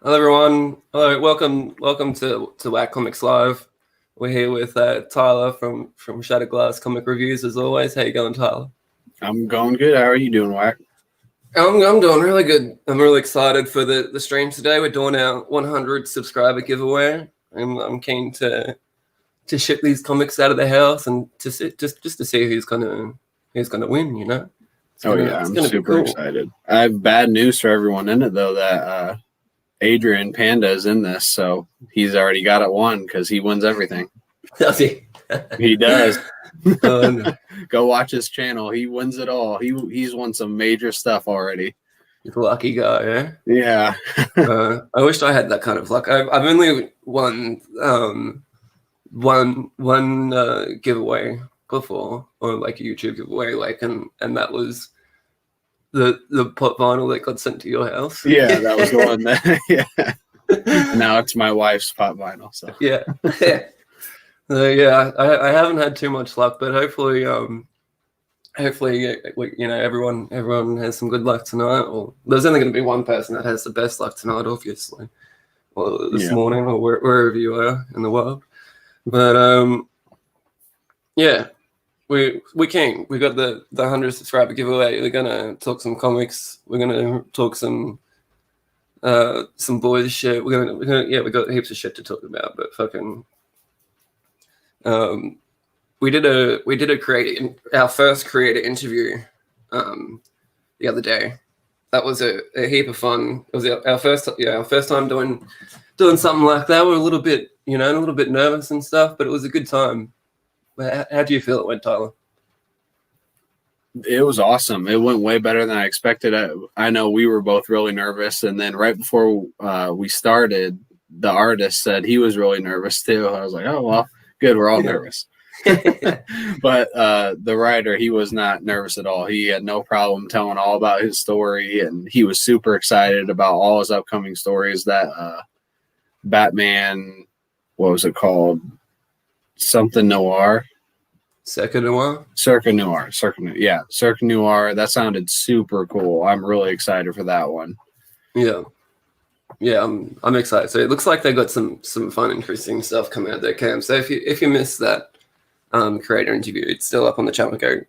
Hello, everyone. Hello, welcome to Whack Comics Live. We're here with Tyler from Shattered Glass Comic Reviews, as always. How you going, Tyler? I'm going good. How are you doing, Whack? I'm doing really good. I'm really excited for the stream today. We're doing our 100 subscriber giveaway, and I'm keen to ship these comics out of the house and to see, just to see who's gonna win. You know. I'm super excited. I have bad news for everyone in it though. That Adrian Panda is in this, so he's already got it won because he wins everything. Does he? He does. Go watch his channel. He wins it all. He's won some major stuff already. He's a lucky guy, eh? Yeah. I wish I had that kind of luck. I've only won one giveaway before, or like a YouTube giveaway, and that was the pop vinyl that got sent to your house. Yeah, that was the one that. Yeah. Now it's my wife's pop vinyl. So yeah. I haven't had too much luck, but hopefully, everyone has some good luck tonight. Or there's only going to be one person that has the best luck tonight, obviously, or this morning, or wherever you are in the world. But we came. We got the 100 subscriber giveaway. We're gonna talk some comics. We're gonna talk some boys shit. We got heaps of shit to talk about. But fucking, we did our first creator interview the other day. That was a heap of fun. It was our first time doing something like that. We're a little bit nervous and stuff, but it was a good time. How do you feel it went, Tyler? It was awesome. It went way better than I expected. I know we were both really nervous, and then right before we started, the artist said he was really nervous too. I was like, oh well, good. We're all nervous. But the writer, he was not nervous at all. He had no problem telling all about his story, and he was super excited about all his upcoming stories. That Batman, what was it called? Something Noir. Circa Noir. That sounded super cool. I'm really excited for that one. Yeah, I'm excited. So it looks like they got some fun, interesting stuff coming out there, Cam. So if you missed that creator interview, it's still up on the channel. Go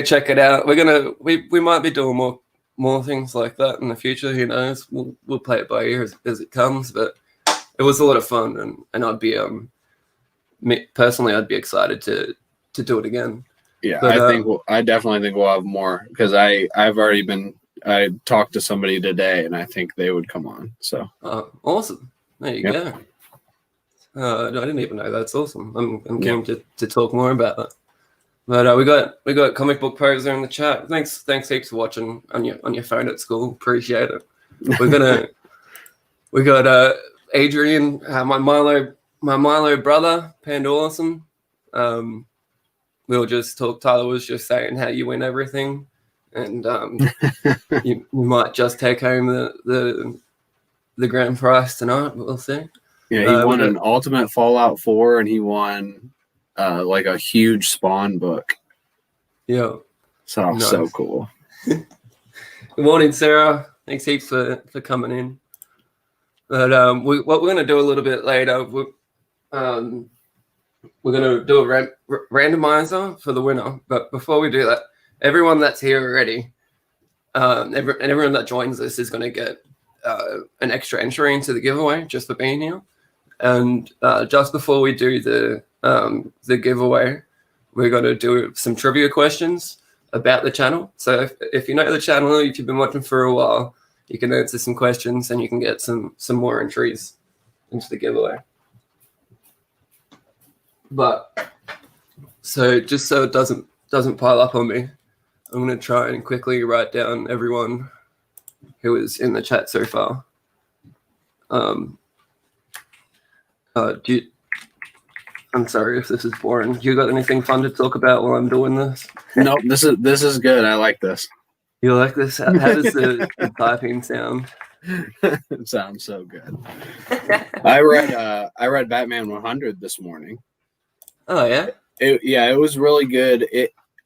check it out. We might be doing more things like that in the future. Who knows? We'll play it by ear as it comes. But it was a lot of fun, and I'd be personally, I'd be excited to do it again. Yeah, but, I definitely think we'll have more because I talked to somebody today, and I think they would come on. So awesome! There you go. I didn't even know that's awesome. I'm keen to talk more about that. But we got Comic Book Poser in the chat. Thanks heaps for watching on your phone at school. Appreciate it. We got Adrian, my Milo brother, Panda Awesome. We'll just talk. Tyler was just saying how you win everything, and you might just take home the grand prize tonight. We'll see. Yeah, he won an Ultimate Fallout 4, and he won like a huge Spawn book. Yeah, nice. So cool. Good morning, Sarah. Thanks heaps for coming in. But what we're going to do a little bit later, we're going to do a randomizer for the winner. But before we do that, everyone that's here already, and everyone that joins us is going to get an extra entry into the giveaway just for being here. And just before we do the giveaway, we're going to do some trivia questions about the channel. So if you know the channel, if you've been watching for a while, you can answer some questions and you can get some more entries into the giveaway. But so just so it doesn't pile up on me, I'm going to try and quickly write down everyone who is in the chat so far. I'm sorry if this is boring. You got anything fun to talk about while I'm doing this? Nope, this is good. I like this. You like this? How does the typing sound? It sounds so good. I read Batman 100 this morning. Oh yeah. It was really good.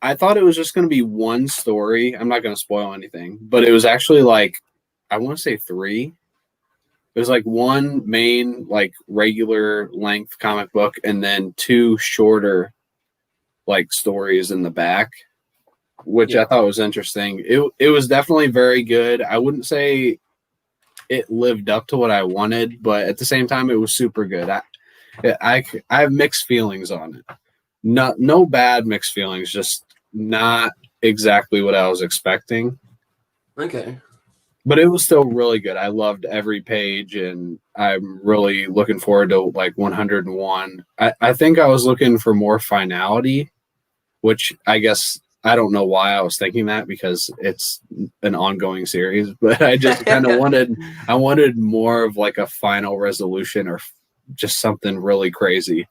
I thought it was just going to be one story. I'm not going to spoil anything, but it was actually like I want to say 3. There's like one main, like regular length comic book, and then 2 shorter, like stories in the back, which I thought was interesting. It was definitely very good. I wouldn't say it lived up to what I wanted, but at the same time, it was super good. I have mixed feelings on it. No bad mixed feelings, just not exactly what I was expecting. Okay. But it was still really good. I loved every page, and I'm really looking forward to like 101. I think I was looking for more finality, which I guess I don't know why I was thinking that, because it's an ongoing series, but I just kind of wanted more of like a final resolution, or just something really crazy.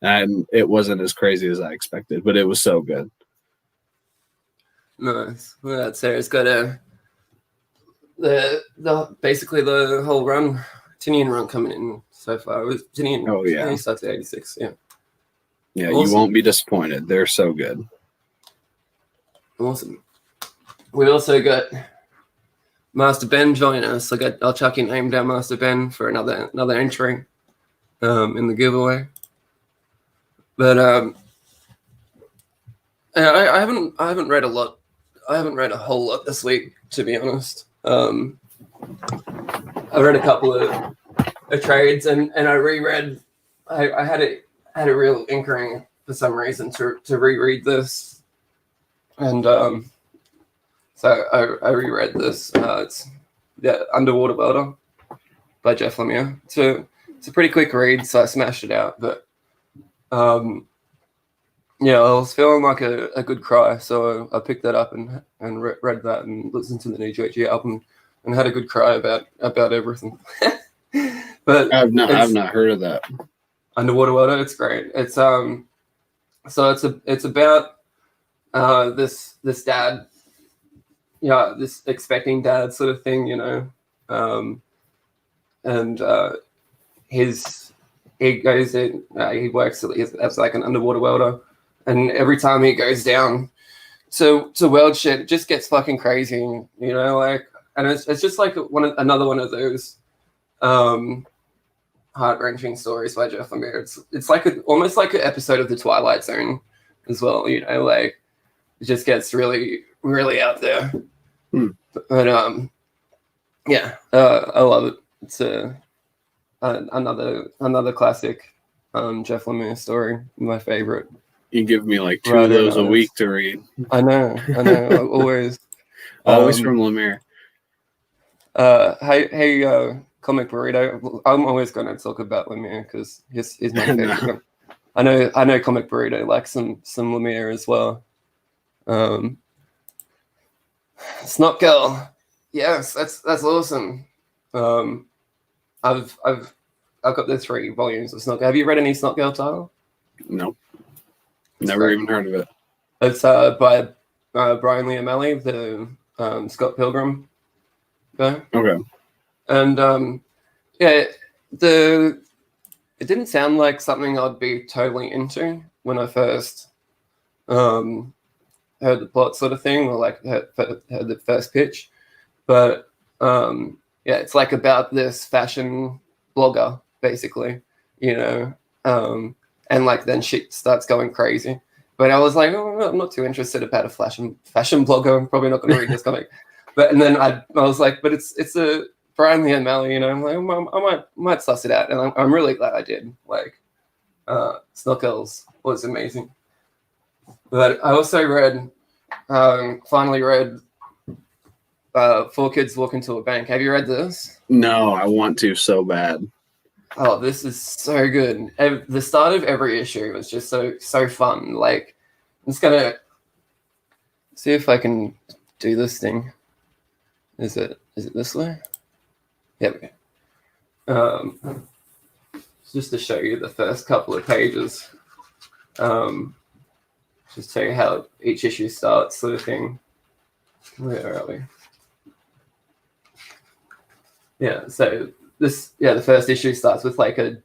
And it wasn't as crazy as I expected, but it was so good. Nice. Well, that series got basically the whole run, Tinian run coming in so far. It was Tinian. Oh, yeah. He starts at 86. Yeah. Yeah, Awesome. You won't be disappointed. They're so good. Awesome. We also got Master Ben joining us. I'll chuck your name down, Master Ben, for another entry in the giveaway. But I haven't read a lot. I haven't read a whole lot this week, to be honest. I read a couple of trades, and I reread. I had a real inkering for some reason to reread this, and so I reread this. It's Underwater Welder by Jeff Lemire. It's a pretty quick read, so I smashed it out. But yeah, I was feeling like a good cry, so I picked that up and read that and listened to the new JG album and had a good cry about everything. But I've not heard of that. Underwater Water, it's great. It's so it's about this dad, this expecting dad sort of thing, and he goes in, he works as like an underwater welder. And every time he goes down to weld shit, it just gets fucking crazy, and it's just like another one of those heart-wrenching stories by Jeff Lemire. It's like almost like an episode of The Twilight Zone as well, it just gets really, really out there. But I love it. It's another classic Jeff Lemire story, my favorite. You give me like 2 of those a week to read. I know. Always. Always from Lemire. Hey, Comic Burrito. I'm always going to talk about Lemire because he's my favorite. I know Comic Burrito likes some Lemire as well. Snot Girl. Yes, that's awesome. I've got the 3 volumes of Snot Girl. Have you read any Snot Girl, Tyler? No. Never even heard of it. It's by Brian Lee O'Malley, the Scott Pilgrim guy. Okay. And it didn't sound like something I'd be totally into when I first heard the plot sort of thing, or like heard the first pitch. But it's like about this fashion blogger, basically, and like then shit starts going crazy. But I was like, I'm not too interested about a fashion blogger. I'm probably not going to read this comic. And then I was like, but it's a Brian Lee O'Malley, I'm like, I might suss it out, and I'm really glad I did. Like, Snot Girls was amazing. But I also finally read 4 Kids Walk Into a Bank. Have you read this? No, I want to so bad. Oh, this is so good. The start of every issue was just so fun. Like, I'm just gonna see if I can do this thing. Is it this way? Yeah, we go. Just to show you the first couple of pages. Just tell you how each issue starts, sort of thing. Where are we? Yeah, so the first issue starts with like a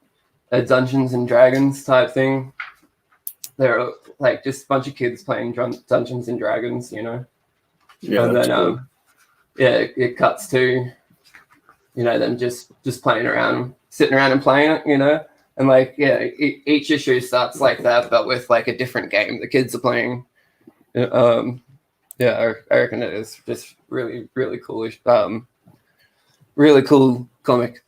Dungeons and Dragons type thing. There are like just a bunch of kids playing Dungeons and Dragons, Yeah, and then cool. it cuts to them just playing around, sitting around and playing it, and like each issue starts like that, but with like a different game the kids are playing. I reckon it is just really, really cool. Really cool comic.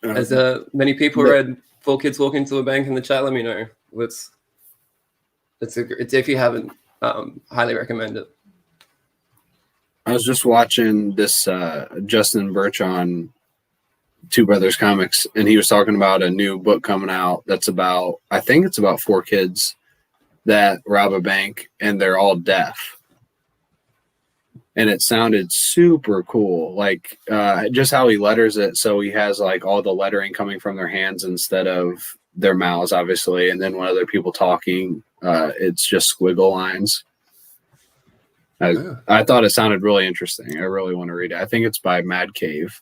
As many people read Four Kids Walk Into a Bank in the chat, let me know. It's if you haven't, highly recommend it. I was just watching this Justin Birch on Two Brothers Comics, and he was talking about a new book coming out that's about, I think it's about 4 kids that rob a bank and they're all deaf. And it sounded super cool, like just how he letters it. So he has like all the lettering coming from their hands instead of their mouths, obviously. And then when other people talking, it's just squiggle lines. I thought it sounded really interesting. I really want to read it. I think it's by Mad Cave.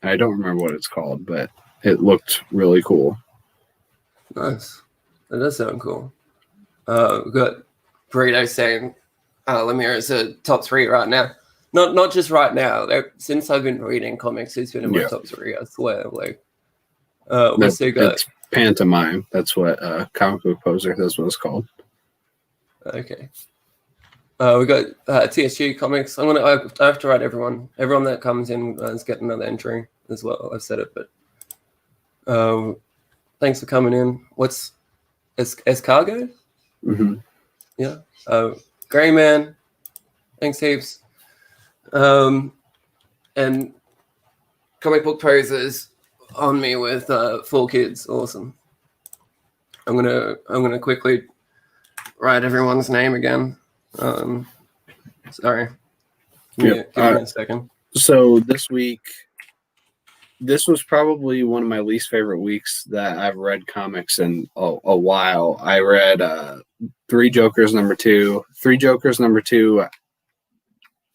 I don't remember what it's called, but it looked really cool. Nice. That does sound cool. We've got Burrito saying Lemire is a top 3 right now. Not just right now. Since I've been reading comics, he's been in my top 3, I swear. Like, we still got... It's pantomime. That's what Comic Book Poser, that's what it's called. Okay. We got TSG Comics. I have to write everyone that comes in is getting another entry as well. I've said it, but thanks for coming in. What's Escargo? Mm-hmm. Yeah. Grey Man. Thanks heaps. And Comic Book Posers on me with 4 kids. Awesome. I'm gonna quickly write everyone's name again. Sorry. Give me a second. So this week, this was probably one of my least favorite weeks that I've read comics in a while. I read Three Jokers number 2. Three Jokers number 2.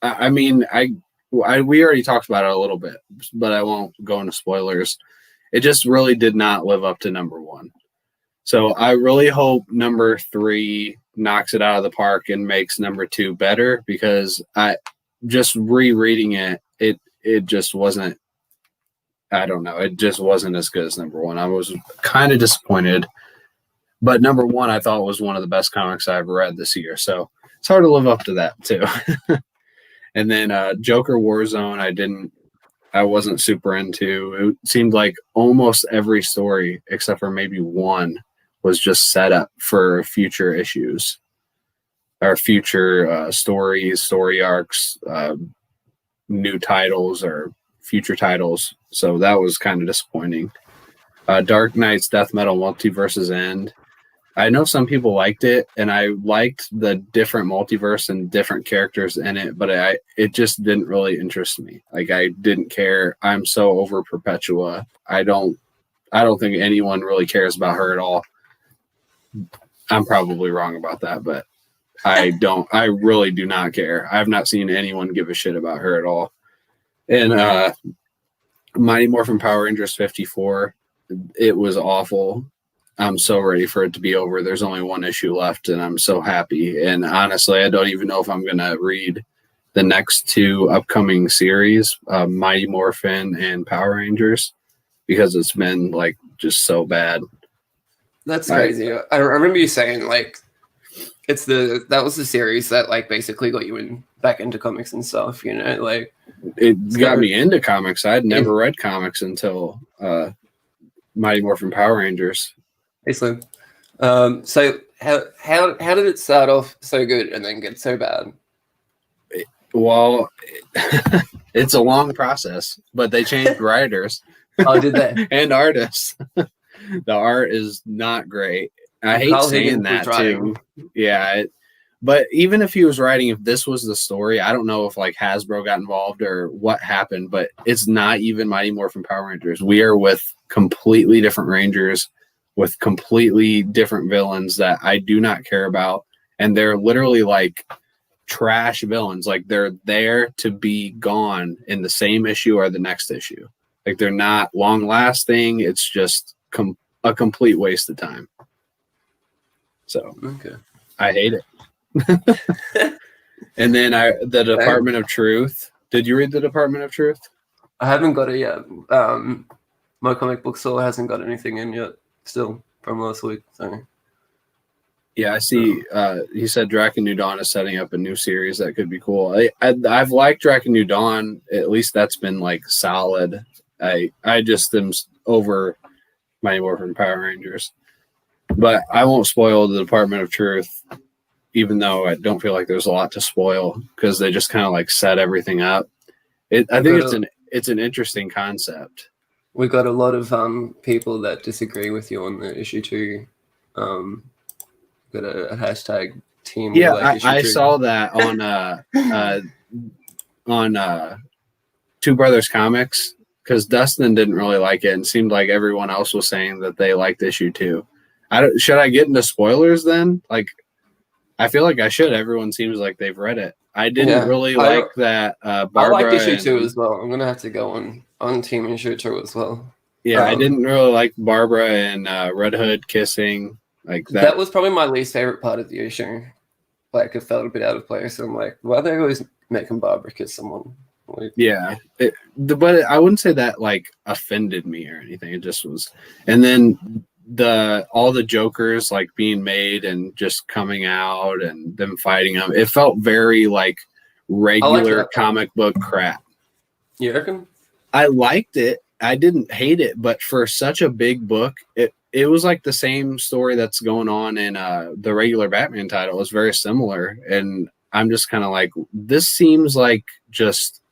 I mean, we already talked about it a little bit, but I won't go into spoilers. It just really did not live up to number 1. So I really hope number 3 knocks it out of the park and makes number 2 better, because I just rereading it just wasn't, I don't know, it just wasn't as good as number 1. I was kind of disappointed, but number 1 I thought was one of the best comics I ever read this year. So it's hard to live up to that too. And then Joker Warzone, I wasn't super into. It seemed like almost every story except for maybe one was just set up for future issues or future stories, story arcs, new titles or future titles. So that was kind of disappointing. Dark Knight's Death Metal Multiverse's End. I know some people liked it, and I liked the different multiverse and different characters in it, but it just didn't really interest me. Like, I didn't care. I'm so over Perpetua. I don't think anyone really cares about her at all. I'm probably wrong about that, but I really do not care. I have not seen anyone give a shit about her at all. And Mighty Morphin Power Rangers 54, it was awful. I'm so ready for it to be over. There's only 1 issue left, and I'm so happy. And honestly, I don't even know if I'm going to read the next 2 upcoming series, Mighty Morphin and Power Rangers, because it's been like just so bad. That's crazy. I remember you saying like that was the series that like basically got you back into comics and stuff. Like it got me into comics. I'd never read comics until Mighty Morphin Power Rangers. Basically. So how did it start off so good and then get so bad? Well, it's a long process, but they changed writers. Oh, did they? And artists. The art is not great. I hate saying that too. Yeah. But even if he was writing, if this was the story, I don't know if like Hasbro got involved or what happened, but it's not even Mighty Morphin Power Rangers. We are with completely different Rangers with completely different villains that I do not care about. And they're literally like trash villains. Like, they're there to be gone in the same issue or the next issue. Like, they're not long lasting. It's just a complete waste of time. So I hate it. And then the Department of Truth. Did you read the Department of Truth? I haven't got it yet. My comic book store hasn't got anything in yet. Still from last week. So Yeah, I see. He said Draken New Dawn is setting up a new series that could be cool. I've liked Draken New Dawn. At least that's been like solid. I just am over Mighty Morphin Power Rangers, but I won't spoil the Department of Truth, even though I don't feel like there's a lot to spoil because they just kind of like set everything up. I think it's an interesting concept. We got a lot of people that disagree with you on the issue 2. Got a hashtag team. Yeah, like I saw that on Two Brothers Comics because Dustin didn't really like it and seemed like everyone else was saying that they liked issue 2. Should I get into spoilers then? Like, I feel like I should. Everyone seems like they've read it. I didn't really like that. Barbara, I liked issue 2 as well. I'm gonna have to go on team issue 2 as well. Yeah, I didn't really like Barbara and Red Hood kissing like that. That was probably my least favorite part of the issue. Like, it felt a bit out of place. I'm like, why are they always making Barbara kiss someone? Like, yeah, but I wouldn't say that like offended me or anything. It just was. And then all the Jokers like being made and just coming out and them fighting them. It felt very like regular comic book crap. You reckon? I liked it. I didn't hate it, but for such a big book, it was like the same story that's going on in the regular Batman title. It's very similar, and I'm just kind of like, this seems like just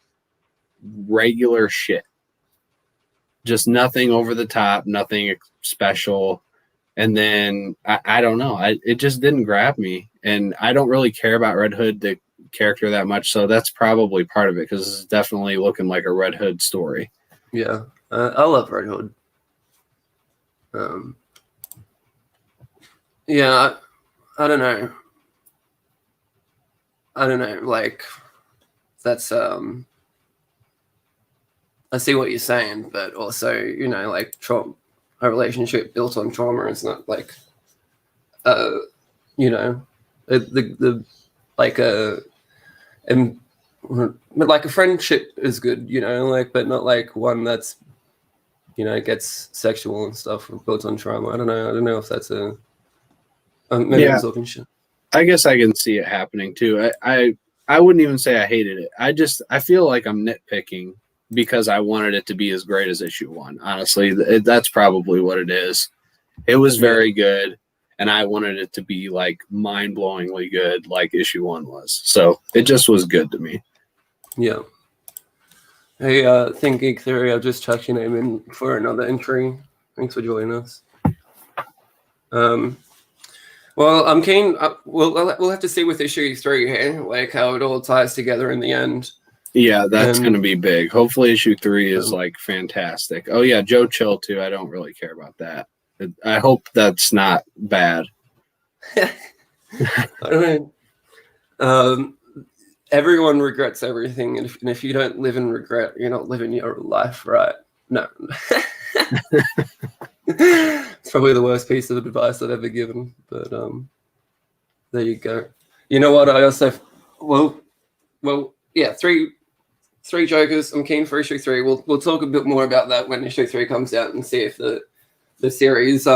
regular shit. Just nothing over the top, nothing special. And then I don't know. It just didn't grab me, and I don't really care about Red Hood the character that much, so that's probably part of it because it's definitely looking like a Red Hood story. Yeah, I love Red Hood. Yeah, I don't know. Like, that's I see what you're saying, but also, like, a relationship built on trauma is not like the like like a friendship is good, like, but not like one that's gets sexual and stuff built on trauma. I don't know if that's maybe I'm talking shit. I guess I can see it happening too. I wouldn't even say I hated it. I feel like I'm nitpicking because I wanted it to be as great as issue 1. Honestly, that's probably what it is. It was very good, and I wanted it to be like mind-blowingly good like issue 1 was. So it just was good to me. Yeah. Hey, Think Geek Theory, I've just chucked your name in for another entry. Thanks for joining us. Well, I'm keen. We'll have to see with issue 3 here, like how it all ties together in the end. Yeah, that's going to be big. Hopefully issue 3 is like fantastic. Oh yeah, Joe Chill too. I don't really care about that. I hope that's not bad. I mean, everyone regrets everything, and if you don't live in regret, you're not living your life right. No. It's probably the worst piece of advice I've ever given, but there you go. You know what? I also three Jokers. I'm keen for issue 3. We'll talk a bit more about that when issue 3 comes out and see if the series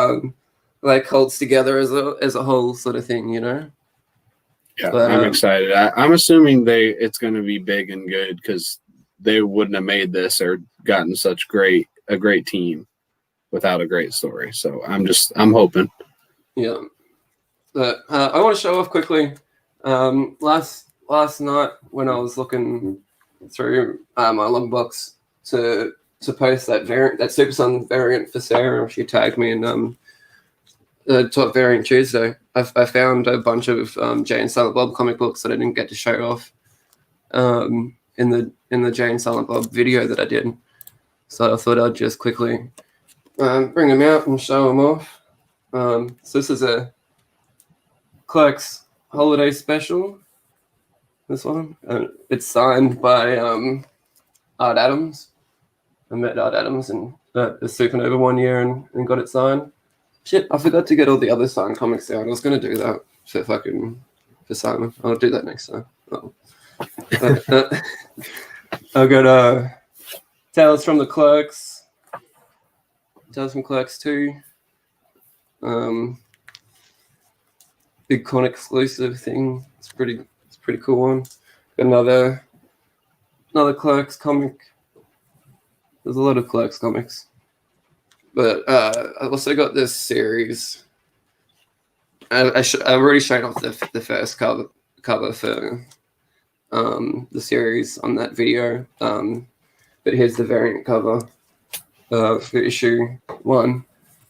like holds together as a whole sort of thing, Yeah, but, I'm excited. I'm assuming it's going to be big and good because they wouldn't have made this or gotten such a great team without a great story. So I'm hoping. Yeah. But I want to show off quickly. Last night when I was looking through my logbox to post that Super Sun variant for Sarah, she tagged me in Top Variant Tuesday. I found a bunch of Jay and Silent Bob comic books that I didn't get to show off in the Jay and Silent Bob video that I did. So I thought I'd just quickly bring them out and show them off. So this is a Clerks Holiday Special. This one. It's signed by Art Adams. I met Art Adams in the Supernova one year and got it signed. Shit, I forgot to get all the other signed comics down. I was going to do that for Simon. I'll do that next time. Oh. I got Tales from the Clerks. Tales from Clerks 2. Big con exclusive thing. It's pretty cool one. Got another Clerks comic. There's a lot of Clerks comics. But I've also got this series. I've already shown off the first cover for the series on that video. But here's the variant cover for issue 1,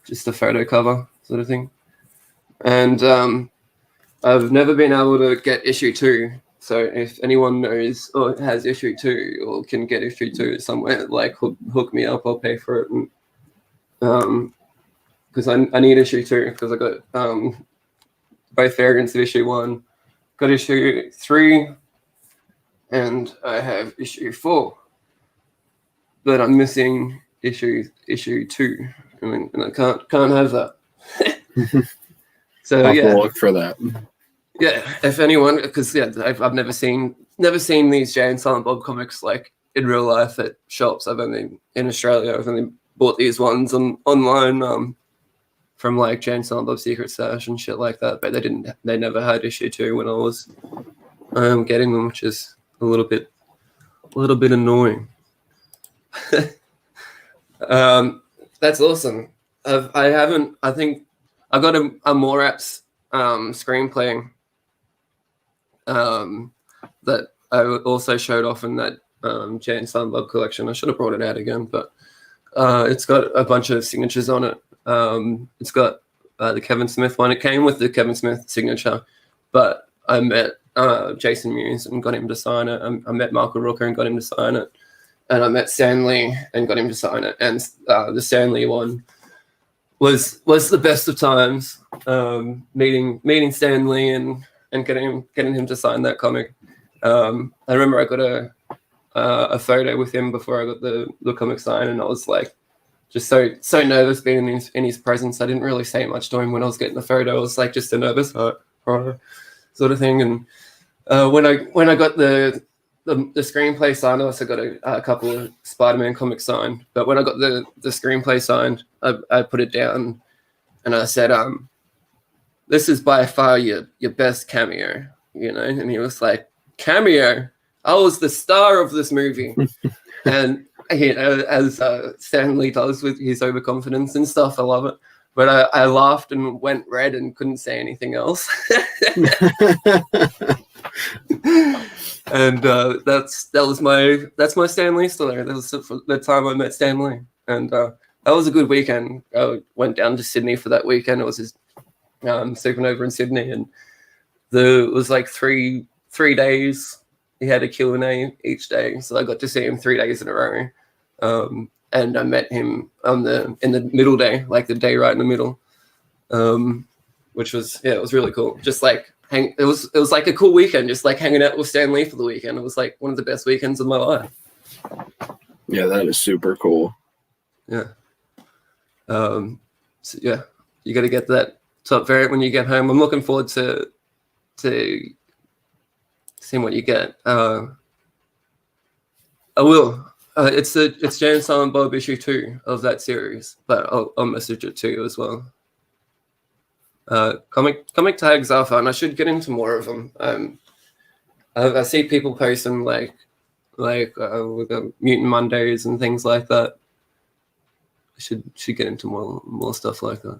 just a photo cover sort of thing. And I've never been able to get issue 2. So if anyone knows or has issue 2 or can get issue 2 somewhere, like hook me up, I'll pay for it. And, because I need issue 2 because I got both variants of issue 1, got issue 3, and I have issue 4, but I'm missing issue 2, and I can't have that. So I'll look for that. Yeah, if anyone, because I've never seen these Jay and Silent Bob comics like in real life at shops. I've only in Australia. I've only bought these ones online from like Jay and Silent Bob Secret Stash and shit like that. But they never had issue 2 when I was getting them, which is a little bit annoying. That's awesome. I think I got a Moraps screenplay that I also showed off in that Jay and Silent Bob collection. I should have brought it out again, but it's got a bunch of signatures on it. It's got the Kevin Smith one. It came with the Kevin Smith signature, but I met Jason Mewes and got him to sign it. I met Michael Rooker and got him to sign it. And I met Stan Lee and got him to sign it. And the Stan Lee one was the best of times. Meeting Stan Lee and getting him to sign that comic. I remember I got a photo with him before I got the comic signed, and I was like just so nervous being in his presence. I didn't really say much to him when I was getting the photo. I was like just a nervous sort of thing. And when I got the screenplay signed, I also got a couple of Spider-Man comics signed. But when I got the screenplay signed, I put it down and I said, this is by far your best cameo, you know? And he was like, cameo? I was the star of this movie. And as Stan Lee does with his overconfidence and stuff, I love it. But I laughed and went red and couldn't say anything else. And that's my Stan Lee story. That was the time I met Stan Lee, and that was a good weekend. I went down to Sydney for that weekend. It was his sleeping over in Sydney, and it was like three days. He had a Q&A each day, so I got to see him 3 days in a row. And I met him in the middle day, like the day right in the middle, which was it was really cool. Just like it was like a cool weekend, just like hanging out with Stan Lee for the weekend. It was like one of the best weekends of my life. Yeah, that is super cool. Yeah. So yeah, you got to get that top variant when you get home. I'm looking forward to seeing what you get. I will. It's Jay and Silent Bob issue 2 of that series, but I'll message it to you as well. Comic tags are fun. I should get into more of them. I see people posting like with the Mutant Mondays and things like that. I should get into more stuff like that.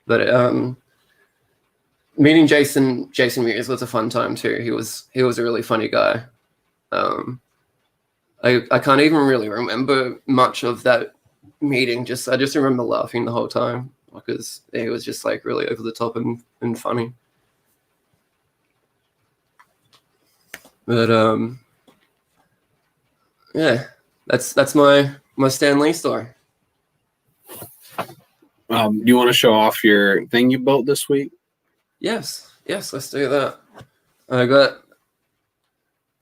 But meeting Jason Mewes was a fun time too. He was a really funny guy. I can't even really remember much of that meeting. I just remember laughing the whole time because he was just like really over the top and funny. But yeah, that's my Stan Lee story. Do you want to show off your thing you built this week? Yes, let's do that. I got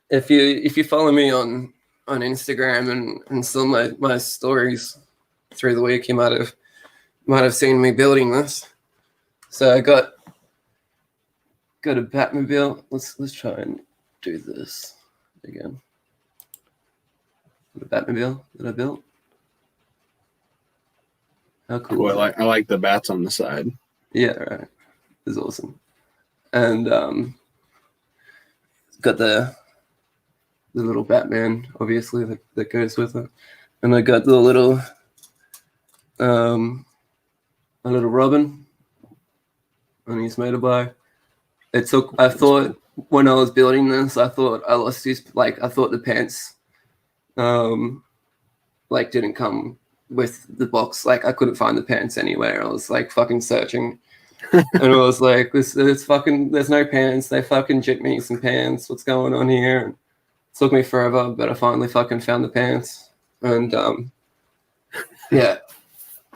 if you follow me on Instagram and some of my stories through the week, you might have seen me building this. So I got a Batmobile. Let's try and do this again. The Batmobile that I built. How cool! Well, I like the bats on the side. Yeah, right. It's awesome. And got the little Batman, obviously, that goes with it. And I got the little a little Robin on his motorbike. I thought when I was building this, I thought I lost his, like, I thought the pants like didn't come with the box. Like, I couldn't find the pants anywhere. I was like fucking searching. And I was like, it's fucking, there's no pants. They fucking jipped me some pants. What's going on here? And it took me forever, but I finally fucking found the pants. And yeah,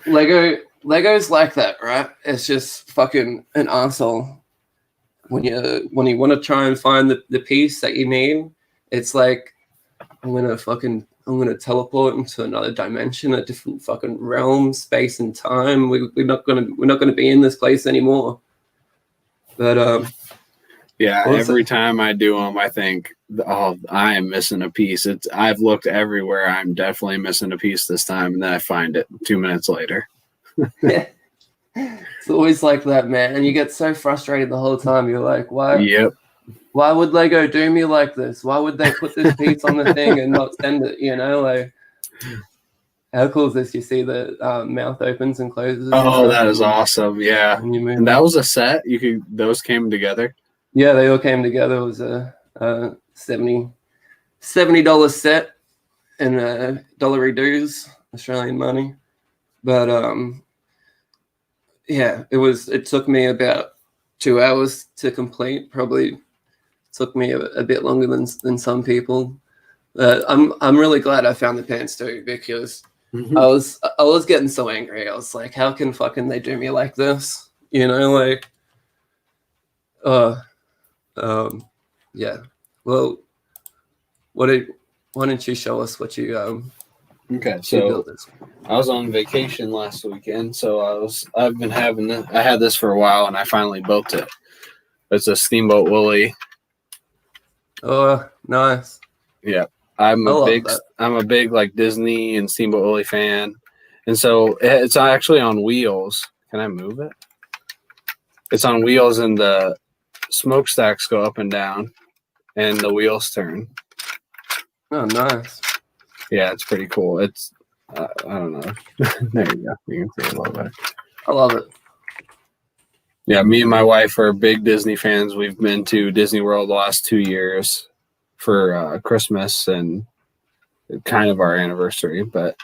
Lego's like that, right? It's just fucking an asshole. When you want to try and find the piece that you need, it's like I'm gonna teleport into another dimension, a different fucking realm, space and time. We're not gonna be in this place anymore. But yeah, every time I do them, I think, oh, I am missing a piece. I've looked everywhere. I'm definitely missing a piece this time, and then I find it 2 minutes later. It's always like that, man. And you get so frustrated the whole time. You're like, why? Yep. Why would Lego do me like this? Why would they put this piece on the thing and not send it? You know, like, how cool is this? You see the mouth opens and closes. Oh, that is awesome. Yeah. And that was a set. Those came together. Yeah, they all came together. It was a $70 set and $1 dues, Australian money. But yeah, it took me about 2 hours to complete. Probably took me a bit longer than some people. I'm really glad I found the pants too, because I was getting so angry. I was like, how can fucking they do me like this? You know, like, yeah. Well, why don't you show us what you Okay, you so built this? I was on vacation last weekend, so I've been having this. I had this for a while, and I finally built it. It's a Steamboat Willie. Oh, nice. Yeah, I'm a big like Disney and Steamboat Willie fan, and so it's actually on wheels. Can I move it? It's on wheels, and the smokestacks go up and down, and the wheels turn. Oh, nice. Yeah, it's pretty cool. It's I don't know. There you go. You can see it a little better. I love it. Yeah, me and my wife are big Disney fans. We've been to Disney World the last 2 years for Christmas and kind of our anniversary. But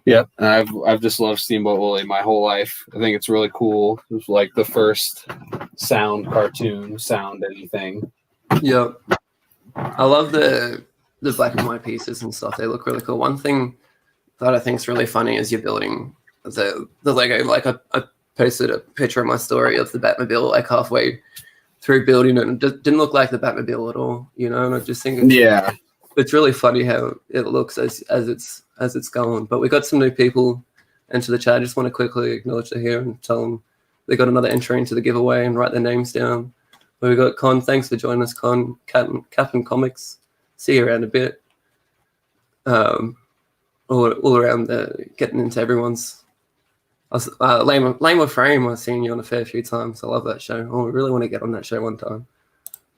yeah, I've just loved Steamboat Willie my whole life. I think it's really cool. It was like the first sound anything. Yep. I love the black and white pieces and stuff. They look really cool. One thing that I think is really funny is you're building the Lego. Like I posted a picture of my story of the Batmobile like halfway through building it, and it didn't look like the Batmobile at all, you know. And I just think it's really funny how it looks as it's going. But we got some new people into the chat. I just want to quickly acknowledge they're here and tell them they got another entry into the giveaway and write their names down. But we got Con. Thanks for joining us, Con. Captain Comics. See you around a bit. All around getting into everyone's. Lame of Frame. I've seen you on a fair few times. I love that show. Oh, I really want to get on that show one time.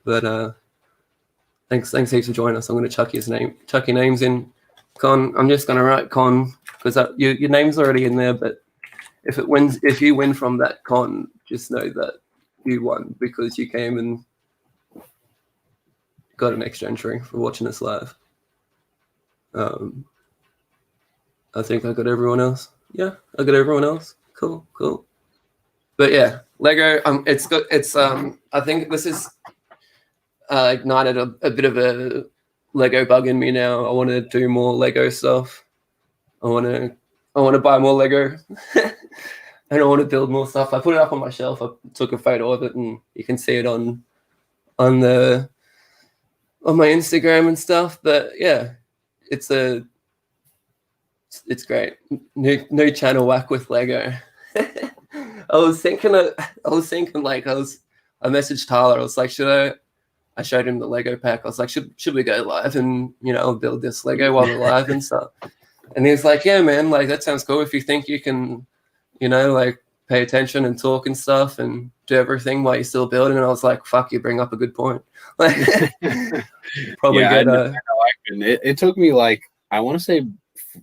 But thanks heaps for joining us. I'm going to chuck your names in. Con, I'm just going to write Con because your name's already in there. But if you win from that Con, just know that you won because you came and got an extra entry for watching us live. I think I got everyone else. Yeah, I got everyone else. Cool. But yeah, Lego. It's good. It's I think this is ignited a bit of a Lego bug in me now. I want to do more Lego stuff. I want to buy more Lego, and I want to build more stuff. I put it up on my shelf. I took a photo of it, and you can see it on my Instagram and stuff. But yeah, it's great. New channel whack with Lego. I messaged Tyler. I was like, should I showed him the Lego pack. I was like, should we go live and, build this Lego while we're live and stuff? And he was like, yeah, man, like that sounds cool. If you think you can, like pay attention and talk and stuff and do everything while you're still building. And I was like, fuck, you bring up a good point. Like, probably get it took me like, I want to say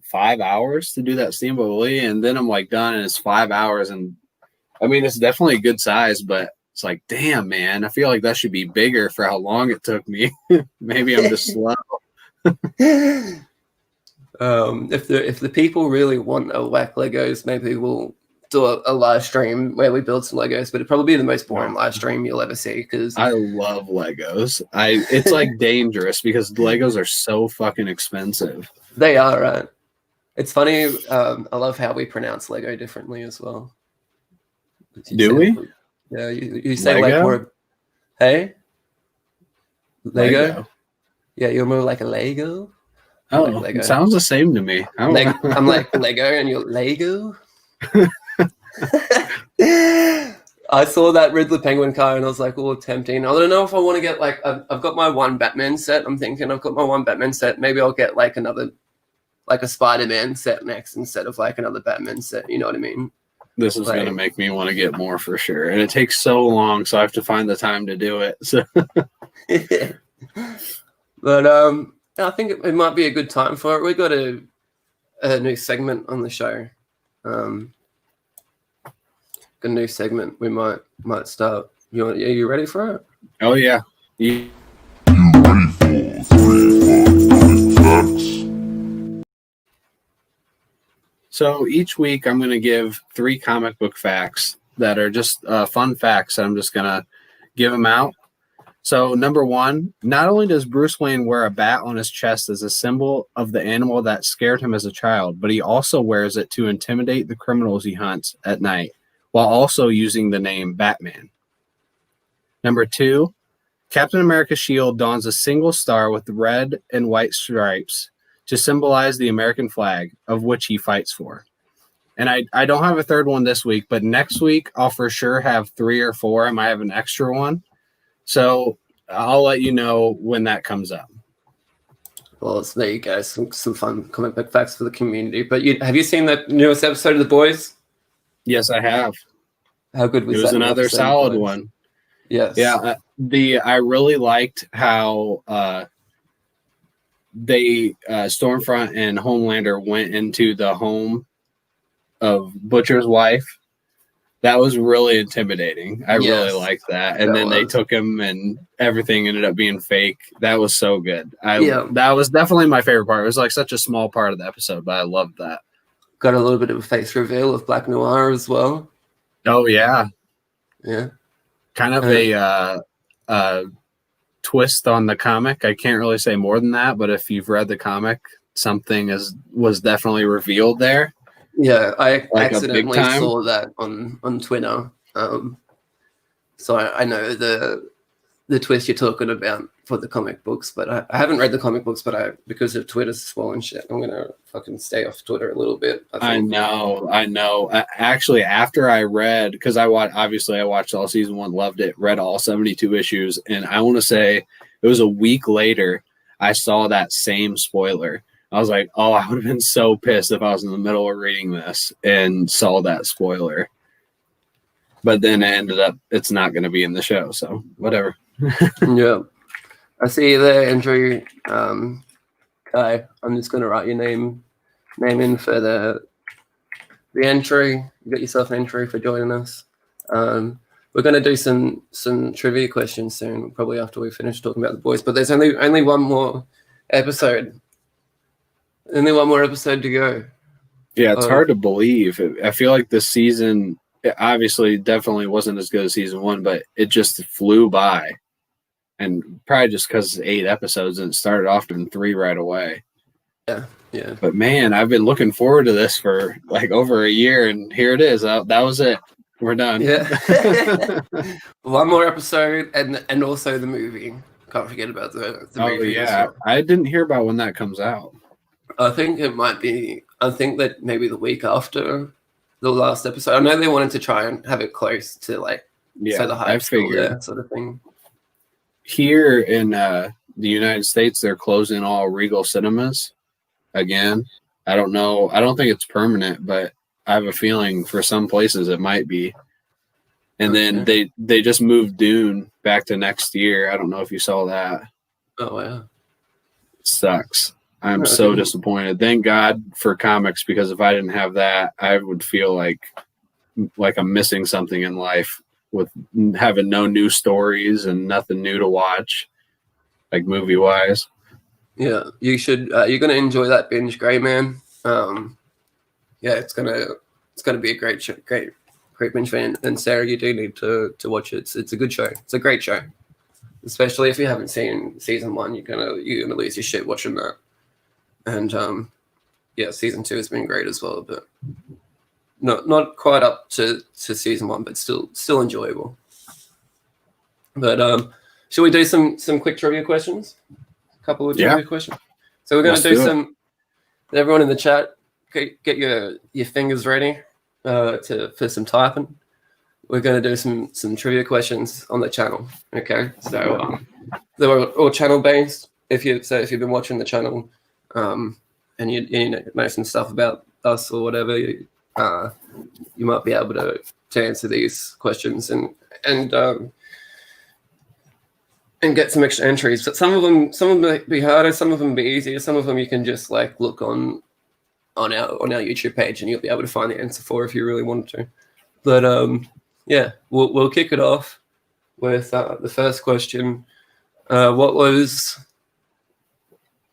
5 hours to do that Steamboat Willie. And then I'm like done and it's 5 hours. And I mean, it's definitely a good size, but it's like, damn, man, I feel like that should be bigger for how long it took me. Maybe I'm just slow. If the people really want a whack Legos, maybe we'll do a live stream where we build some Legos, but it'd probably be the most boring live stream you'll ever see because I love Legos. It's like dangerous because Legos are so fucking expensive. They are, right? It's funny. I love how we pronounce Lego differently as well. Do we? Yeah, you say Lego? like more. Hey, Lego. Yeah, you're more like a Lego. Oh, like Lego. It sounds the same to me. I'm like Lego, and you're Lego. I saw that Riddler Penguin car, and I was like, "Oh, tempting." I don't know if I want to get like I've got my one Batman set. I'm thinking I've got my one Batman set. Maybe I'll get like another, like a Spider-Man set next instead of like another Batman set. You know what I mean? This is going to make me want to get more for sure. And it takes so long, so I have to find the time to do it. So, but I think it might be a good time for it. We got a new segment on the show. A new segment we might start. Are you ready for it? Oh yeah. You ready for 3 facts? So each week I'm going to give 3 comic book facts that are just fun facts. I'm just going to give them out. So number 1, not only does Bruce Wayne wear a bat on his chest as a symbol of the animal that scared him as a child, but he also wears it to intimidate the criminals he hunts at night, while also using the name Batman. Number 2, Captain America's shield dons a single star with red and white stripes to symbolize the American flag, of which he fights for. And I don't have a third one this week, but next week I'll for sure have 3 or 4. I might have an extra one. So I'll let you know when that comes up. Well, there you go. Some fun comic book facts for the community. But have you seen that newest episode of The Boys? Yes, I have. How good was that? It was another solid one. Yes. Yeah. I really liked how they Stormfront and Homelander went into the home of Butcher's wife. That was really intimidating. I really liked that. And then they took him and everything ended up being fake. That was so good. That was definitely my favorite part. It was like such a small part of the episode, but I loved that. Got a little bit of a face reveal of Black Noir as well. Oh, yeah. Yeah. Kind of a twist on the comic. I can't really say more than that, but if you've read the comic, something was definitely revealed there. Yeah, I like accidentally saw that on Twitter. So I know the twist you're talking about for the comic books, but I haven't read the comic books, but because of Twitter's spoiling shit, I'm gonna fucking stay off Twitter a little bit. I know. Actually, after I read, because I watched all season 1, loved it, read all 72 issues, and I want to say it was a week later I saw that same spoiler. I was like, oh, I would have been so pissed if I was in the middle of reading this and saw that spoiler. But then it ended up, it's not going to be in the show, so whatever. Yeah. I see you there, Andrew. Kai, I'm just going to write your name in for the entry. You got yourself an entry for joining us. We're going to do some trivia questions soon, probably after we finish talking about The Boys. But there's only one more episode. Only one more episode to go. Yeah, it's hard to believe. I feel like this season, it obviously definitely wasn't as good as season 1, but it just flew by. And probably just because it's 8 episodes and it started off in 3 right away. Yeah. But man, I've been looking forward to this for like over a year, and here it is. That was it. We're done. Yeah. One more episode, and also the movie. Can't forget about the movie. Yeah, well. I didn't hear about when that comes out. I think it might be. I think that maybe the week after the last episode. I know they wanted to try and have it close to so the hype's still there, sort of thing. here in the United States, they're closing all Regal cinemas again. I don't know. I don't think it's permanent, but I have a feeling for some places it might be. And then they just moved Dune back to next year. I don't know if you saw that. Oh wow. It sucks. I'm so disappointed. Thank God for comics, because if I didn't have that, I would feel like I'm missing something in life with having no new stories and nothing new to watch, like movie wise. Yeah, you should. You're gonna enjoy that binge, Grey Man. Yeah, it's gonna be a great binge fan. And Sarah, you do need to watch it. It's a good show. It's a great show, especially if you haven't seen season 1. You're gonna lose your shit watching that. And yeah, season 2 has been great as well, but not quite up to season 1, but still enjoyable. But should we do some quick trivia questions? A couple of trivia questions. So we're going to do some. Everyone in the chat, get your fingers ready for some typing. We're going to do some trivia questions on the channel. Okay, so they're all channel based. If you've been watching the channel, and you know some stuff about us or whatever, you might be able to answer these questions and get some extra entries. But some of them might be harder, some of them be easier, some of them you can just like look on our YouTube page and you'll be able to find the answer for if you really wanted to. But yeah, we'll kick it off with the first question. What was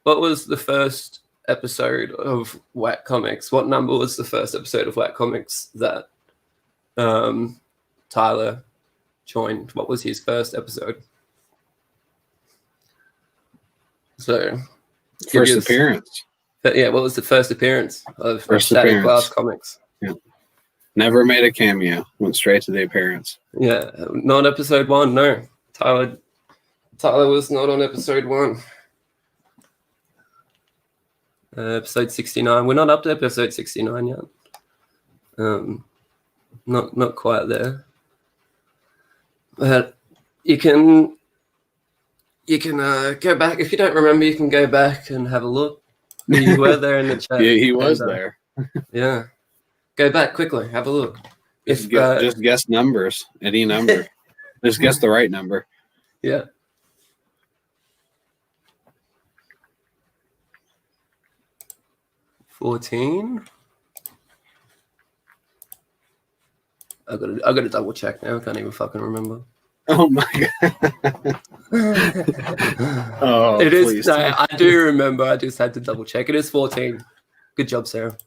the first episode of Whack Comics? What number was the first episode of Whack Comics that Tyler joined? What was his first episode? So first appearance. Yeah, what was the first appearance of Static Glass Comics? Yeah. Never made a cameo. Went straight to the appearance. Yeah, not episode 1. No, Tyler was not on episode 1. Episode 69. We're not up to episode 69 yet. Not quite there. But you can go back if you don't remember. You can go back and have a look. You were there in the chat. Yeah, he was there. Yeah, go back quickly. Have a look. Just guess numbers. Any number. Just guess the right number. Yeah. $14. I gotta double check now. I can't even fucking remember. Oh my god. Oh, it is. No, I do remember. I just had to double check. It is 14. Good job, Sarah.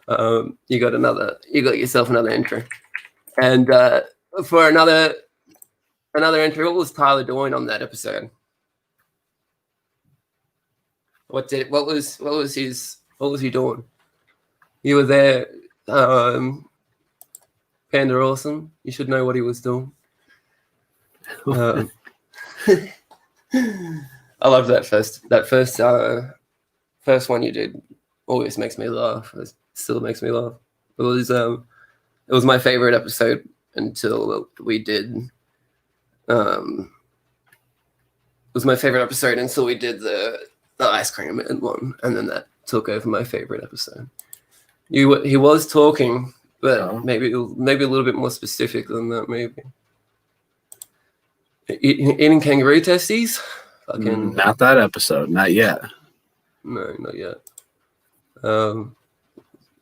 You got yourself another entry. And for another entry, what was Tyler doing on that episode? What was he doing? You were there, Panda Awesome. You should know what he was doing. I love that first one you did. Always makes me laugh. It still makes me laugh. It was my favorite episode until we did. It was my favorite episode until we did the ice cream man one, and then that took over my favorite episode. He was talking, but maybe a little bit more specific than that. Maybe eating kangaroo testes. Fucking not that episode. Not yet. No, not yet.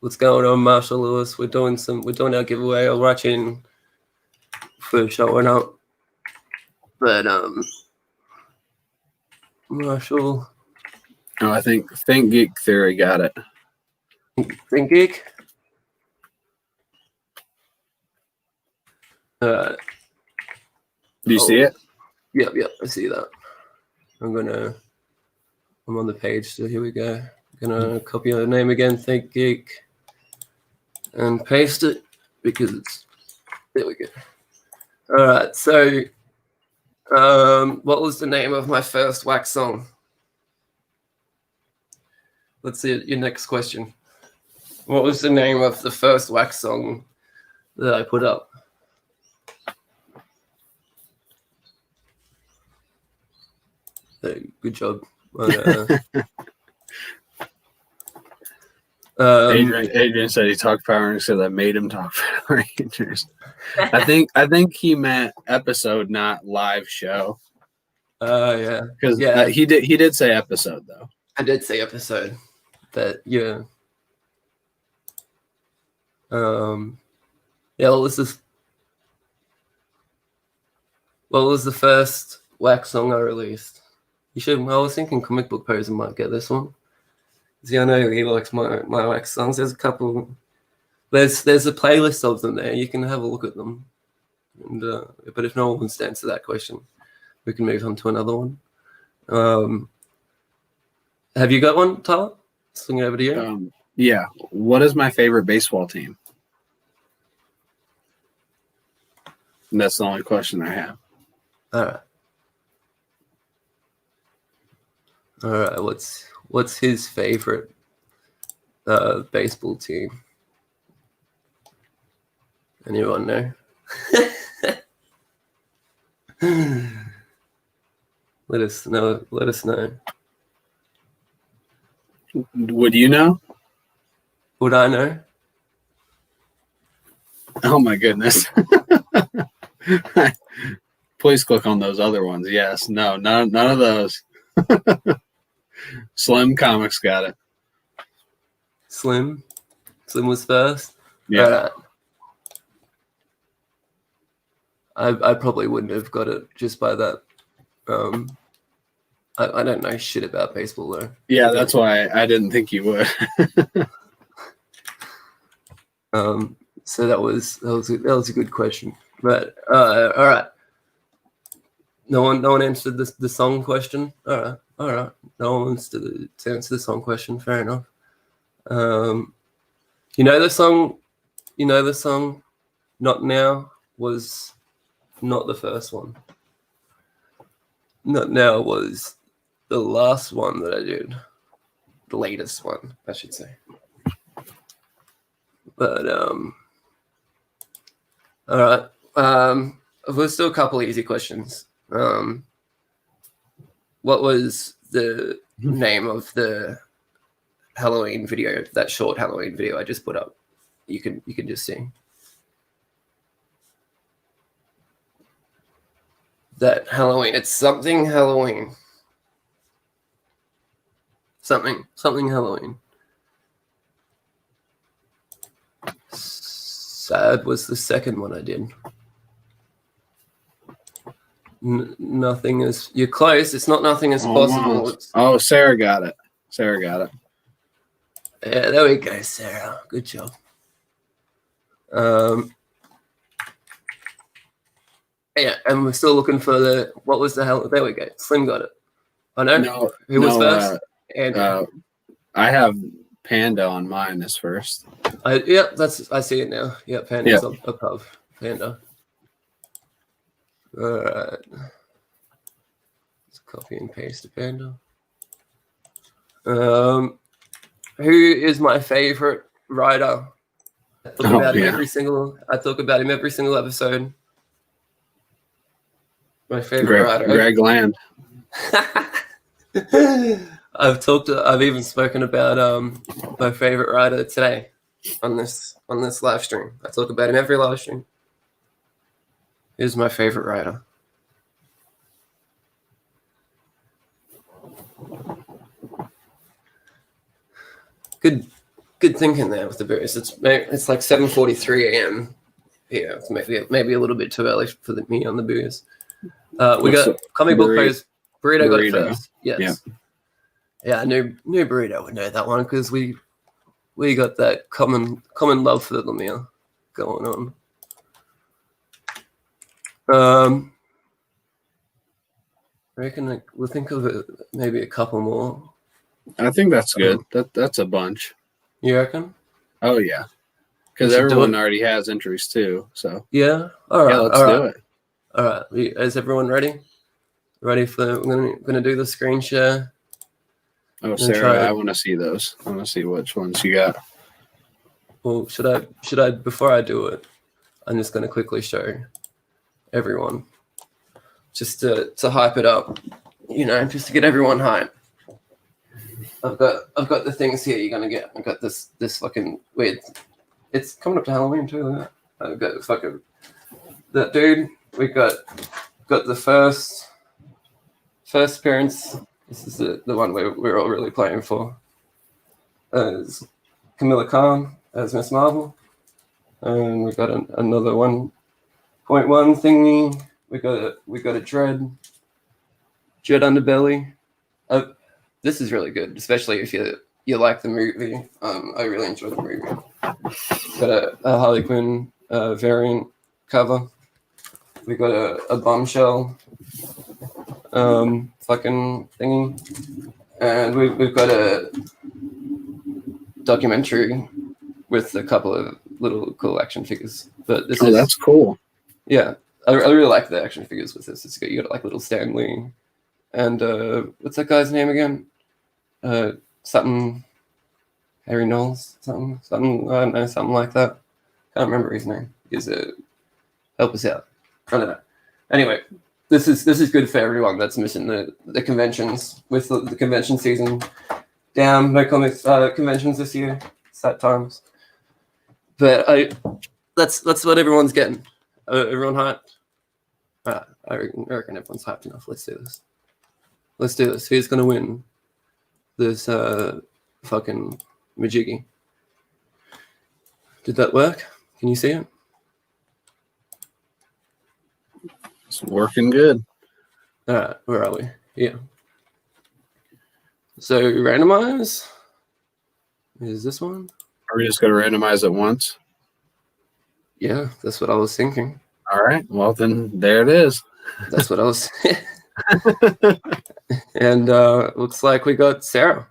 What's going on, Marshall Lewis? We're doing our giveaway. I'll watch in for showing up. But Marshall. Oh, I think Geek Theory got it. Think Geek. Do you see it? Yep, I see that. I'm on the page, so here we go. I'm gonna copy the name again, Think Geek, and paste it because there we go. All right, so what was the name of my first wax song? Let's see your next question. What was the name of the first wax song that I put up? Hey, good job. But, Adrian said he talked Power Rangers, so that made him talk Power Rangers. I think he meant episode, not live show. yeah. Because Yeah. he did say episode though. I did say episode. But yeah. Yeah, what was the first wax song I released? I was thinking Comic Book Poser might get this one. See, I know he likes my wax songs. There's a couple. There's a playlist of them there. You can have a look at them. And but if no one wants to answer that question, we can move on to another one. Have you got one, Tyler? Swing it over to you. Yeah. What is my favorite baseball team? And that's the only question I have. All right. What's his favorite baseball team? Anyone know? Let us know. Would you know? Would I know? Oh my goodness. Please click on those other ones. Yes. No, none of those. Slim Comics got it. Slim was first. Yeah. I probably wouldn't have got it just by that. I don't know shit about baseball though. Yeah, that's why I didn't think you would. So that was a good question. But all right. No one answered the song question. All right. No one wants to answer the song question. Fair enough. You know the song. Not Now was not the first one. Not Now was the last one that I did. The latest one, I should say. But all right. There's still a couple of easy questions. What was the name of the Halloween video? That short Halloween video I just put up. You can just see that Halloween. It's something Halloween. Something Halloween. Sad was the second one I did. Nothing is. You're close. It's not nothing is possible. Oh, Sarah got it. Yeah, there we go, Sarah. Good job. Yeah, and we're still looking for what was the hell? There we go. Slim got it. I know. No, who was first? I have Panda on mine as first. I see it now. Yeah, Panda's above Panda. All right. Let's copy and paste the Panda. Who is my favorite writer? I talk about him every single episode. My favorite writer, Greg Land. I've even spoken about my favorite writer today on this live stream. I talk about him every live stream. He's my favorite writer. Good thinking there with the booze. It's like 7:43 a.m. Yeah, it's maybe a little bit too early for me on the booze. We got Comic Book Poser. Burrito got it first. Yes. Yeah, I knew Burrito would know that one because we got that common love for the Lemire going on. I reckon we'll think of maybe a couple more. I think that's good. That's a bunch. You reckon? Oh yeah, because everyone already has entries too. So yeah. All right. Yeah, let's do it. All right. Is everyone ready? Ready for? We're gonna do the screen share. Oh, Sarah, I want to see those. I want to see which ones you got. Well, should I? Before I do it, I'm just gonna quickly show everyone, just to hype it up. just to get everyone hyped. I've got the things here you're gonna get. I've got this fucking weird. It's coming up to Halloween too. Isn't it? I've got fucking that dude. We got the first appearance. This is the one we're all really playing for. As Camilla Khan as Miss Marvel, and we got another 1.1 thingy. We got a Dread Underbelly. This is really good, especially if you like the movie. I really enjoyed the movie. Got a Harley Quinn variant cover. We got a Bombshell fucking thingy, and we've got a documentary with a couple of little cool action figures. But that's cool. Yeah, I really like the action figures with this. It's good. You got like little Stanley, and what's that guy's name again? Something Harry Knowles, something I don't know, something like that. Can't remember his name. He's help us out. I don't know. Anyway, this is good for everyone that's missing the conventions with the convention season down. No comics conventions this year. Sad times. But that's what everyone's getting. Everyone hyped? I reckon everyone's hyped enough. Let's do this. Who's gonna win this fucking Majiggy? Did that work? Can you see it? It's working good. Where are we? Yeah. So randomize. Is this one? Are we just going to randomize it once? Yeah, that's what I was thinking. All right. Well, then there it is. That's what I was. And looks like we got Sarah.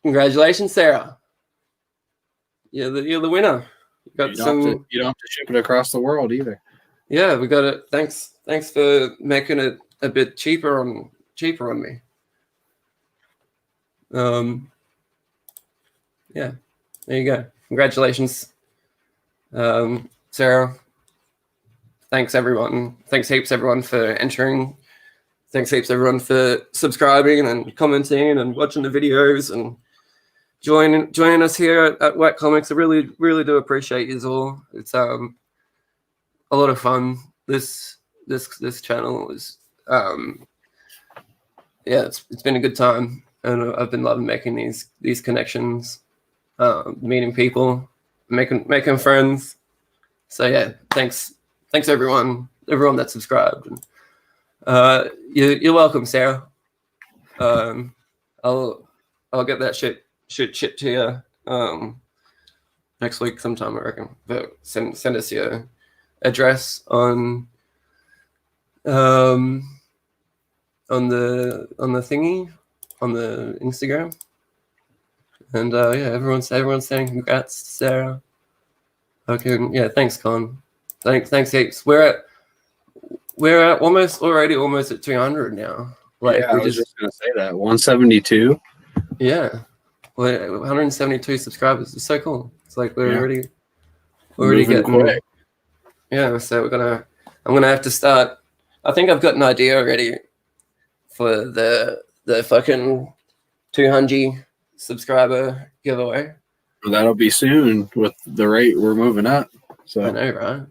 Congratulations, Sarah. You're the winner. You got you don't have to ship it across the world either. Yeah, we got it. Thanks for making it a bit cheaper on me. Yeah, there you go. Congratulations, Sarah. Thanks everyone. Thanks heaps everyone for entering. Thanks heaps everyone for subscribing and commenting and watching the videos and joining us here at Whack Comics. I really do appreciate you all. It's a lot of fun. This channel is it's been a good time, and I've been loving making these connections, meeting people, making friends. So yeah, thanks everyone that subscribed. And, you're welcome, Sarah. I'll get that shit shipped to you next week sometime, I reckon. But send us your address on the thingy, on the Instagram. And everyone's saying congrats, Sarah. Okay, yeah, thanks, Con. Thanks heaps. We're almost at 200 now. Like, I was just gonna say that 172. Yeah, 172 subscribers. It's so cool. It's like we're already getting quick. Yeah, so I'm gonna have to start. I think I've got an idea already for the fucking 200 subscriber giveaway. Well, that'll be soon with the rate we're moving up. So I know, right?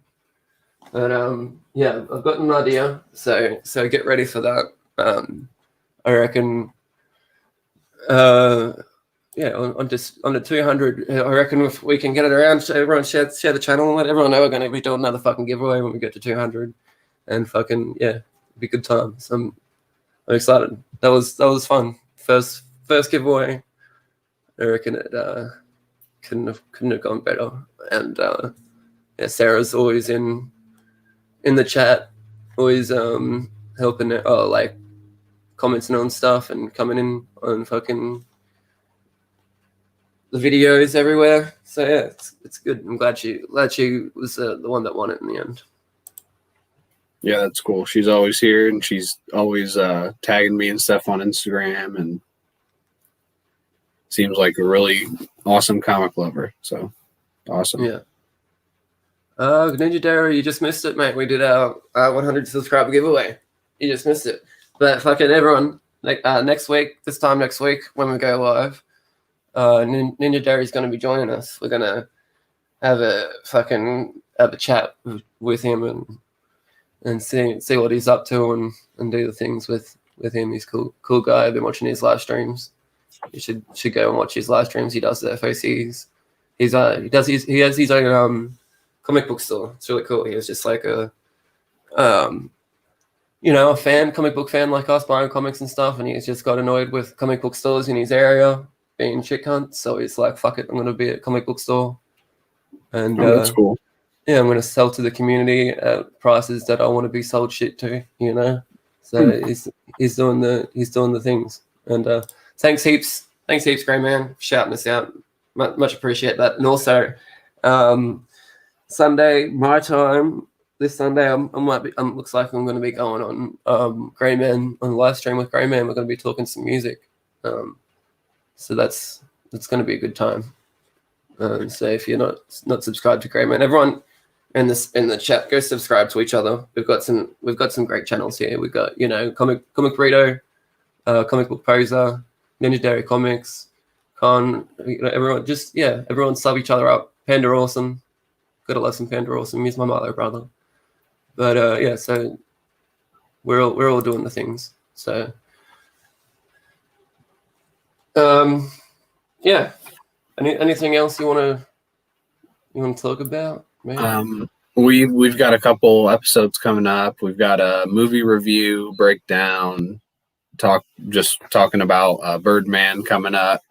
But yeah, I've got an idea. So get ready for that. I reckon. Yeah, on the 200, I reckon if we can get it around, everyone share the channel and let everyone know we're going to be doing another fucking giveaway when we get to 200, and fucking yeah, it'll be good times. I'm excited. That was fun. First giveaway. I reckon it couldn't have gone better. And yeah, Sarah's always in the chat, always helping it, like commenting on stuff and coming in on fucking the videos everywhere. So yeah, it's good. I'm glad she was the one that won it in the end. Yeah, that's cool. She's always here, and she's always tagging me and stuff on Instagram, and seems like a really awesome comic lover. So awesome. Yeah. Ninja Dara, you just missed it, mate. We did our 100 subscriber giveaway. You just missed it. But fucking everyone, next week, this time next week when we go live, Ninja Derry's going to be joining us. We're going to have a chat with him and see what he's up to and do the things with him. He's cool guy. I've been watching his live streams. You should go and watch his live streams. He does the FOCs. He has his own comic book store. It's really cool. He was just like a comic book fan like us, buying comics and stuff, and he's just got annoyed with comic book stores in his area being shit cunts. So he's like, fuck it, I'm gonna be at a comic book store. And that's cool. Yeah, I'm gonna sell to the community at prices that I want to be sold shit to, So he's doing the things. And thanks heaps, Grey Man, for shouting us out. Much appreciate that. And also, Sunday, my time, this Sunday, looks like I'm going to be going on Grey Man on the live stream with Grey Man. We're going to be talking some music, so that's going to be a good time. So if you're not subscribed to Grey Man, everyone in the chat, go subscribe to each other. We've got some great channels here. We've got Comic Burrito, Comic Book Poser, Ninja Derry Comics, Con. Everyone sub each other up. Panda Awesome. Gotta love some Panda Awesome. He's my mother brother. But so we're all doing the things. So anything else you want to talk about? Maybe? We've got a couple episodes coming up. We've got a movie review breakdown, talking about Birdman coming up,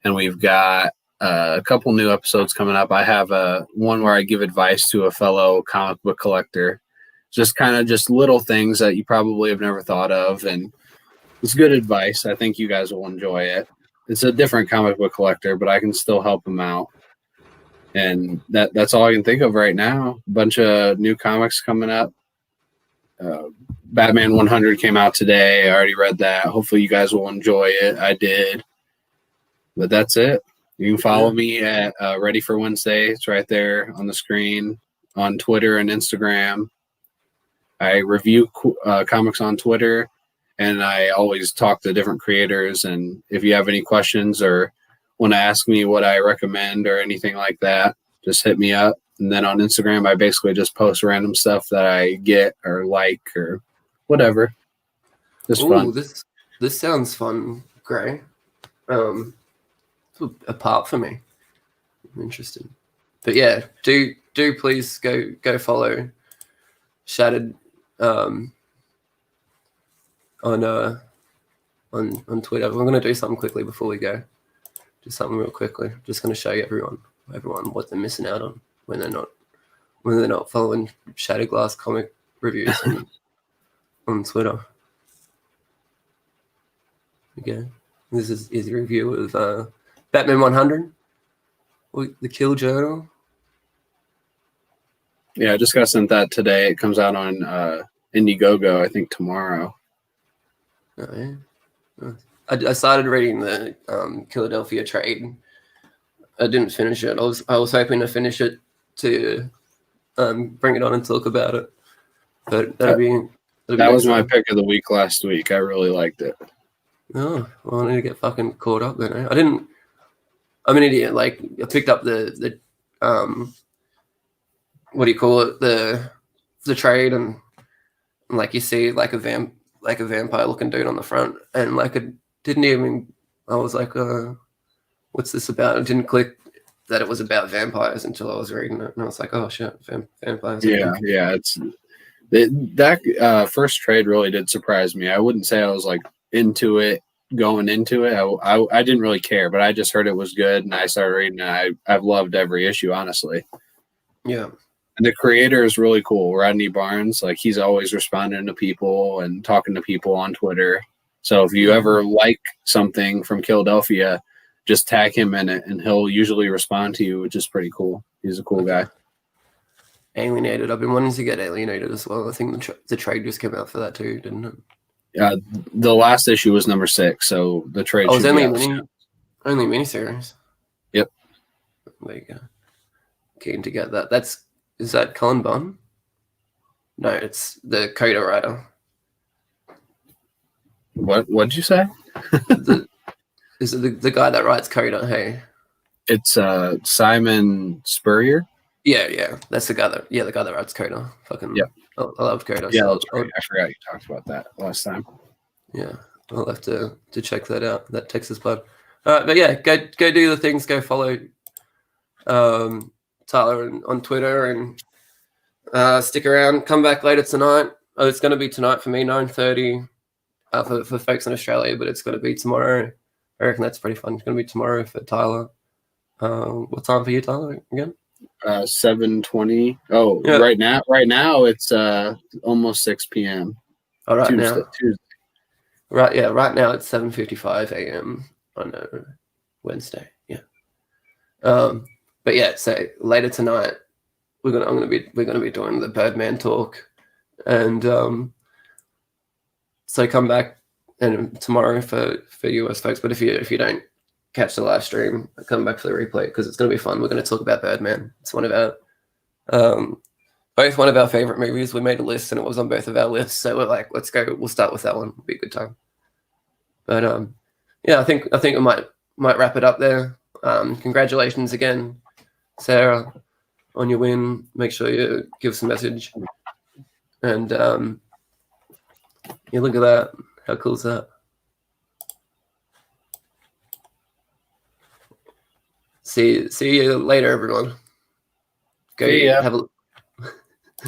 and we've got a couple new episodes coming up. I have one where I give advice to a fellow comic book collector. Just little things that you probably have never thought of, and it's good advice. I think you guys will enjoy it. It's a different comic book collector, but I can still help him out. And that's all I can think of right now. A bunch of new comics coming up. Batman 100 came out today. I already read that. Hopefully you guys will enjoy it. I did. But that's it. You can follow me at Ready for Wednesday. It's right there on the screen, on Twitter and Instagram. I review comics on Twitter, and I always talk to different creators. And if you have any questions or want to ask me what I recommend or anything like that, just hit me up. And then on Instagram, I basically just post random stuff that I get or like or whatever. Just fun. This sounds fun, Gray. A part for me. I'm interested. But yeah, do please go follow Shattered on Twitter. We're gonna do something quickly before we go. Just something real quickly. Just gonna show you everyone what they're missing out on when they're not following Shattered Glass comic reviews on Twitter. Okay. This is a review of Batman 100, the Kill Journal. Yeah, I just got sent that today. It comes out on Indiegogo, I think, tomorrow. Oh, yeah. I started reading the Philadelphia trade. I didn't finish it. I was hoping to finish it to bring it on and talk about it. But that was my pick of the week last week. I really liked it. Oh, well, I need to get fucking caught up then. I'm an idiot. Like, I picked up the what do you call it? The trade, and like you see like a vampire looking dude on the front, and like it didn't even. I was like, what's this about? It didn't click that it was about vampires until I was reading it, and I was like, oh shit, vampires. Yeah. That first trade really did surprise me. I wouldn't say I was like into it going into it. I didn't really care, but I just heard it was good, and I started reading it. I've loved every issue, honestly. Yeah. And the creator is really cool, Rodney Barnes. Like, he's always responding to people and talking to people on Twitter. So if you ever like something from Philadelphia, just tag him in it, and he'll usually respond to you, which is pretty cool. He's a cool guy. Alienated. I've been wanting to get Alienated as well. I think the trade just came out for that too, didn't it? The last issue was number 6, so the trade. Oh, it's only miniseries. Yep. There you go. Keen to get that. Is that Cullen Bunn? No, it's the Coda writer. What'd you say? Is it the guy that writes Coda? Hey. It's Simon Spurrier. Yeah, that's the guy that writes Coda. Fucking Yeah. I love Coda. Yeah, So that's right. I forgot you talked about that last time. yeah, I'll have to check that out. That Texas bud. But yeah, go do the things. Go follow Tyler on Twitter and stick around. Come back later tonight. Oh, it's going to be tonight for me, 9:30 for folks in Australia, but it's going to be tomorrow. I reckon that's pretty fun. It's going to be tomorrow for Tyler. What time for you, Tyler? Again? 7:20. Oh, Yeah. right now it's almost 6 p.m. All right Tuesday. now. Right, yeah. Right now it's 7:55 a.m. on Wednesday. Yeah. But yeah. So later tonight, we're gonna be doing the Birdman talk, and so come back and tomorrow for US folks. But if you don't catch the live stream, come back for the replay because it's gonna be fun. We're gonna talk about Birdman. It's one of our both one of our favorite movies. We made a list and it was on both of our lists, so we're like, let's go. We'll start with that one. It'll be a good time. But yeah, I think we might wrap it up there. Congratulations again, Sarah, on your win. Make sure you give us a message. And yeah, look at that. How cool is that? See you later, everyone. Go have a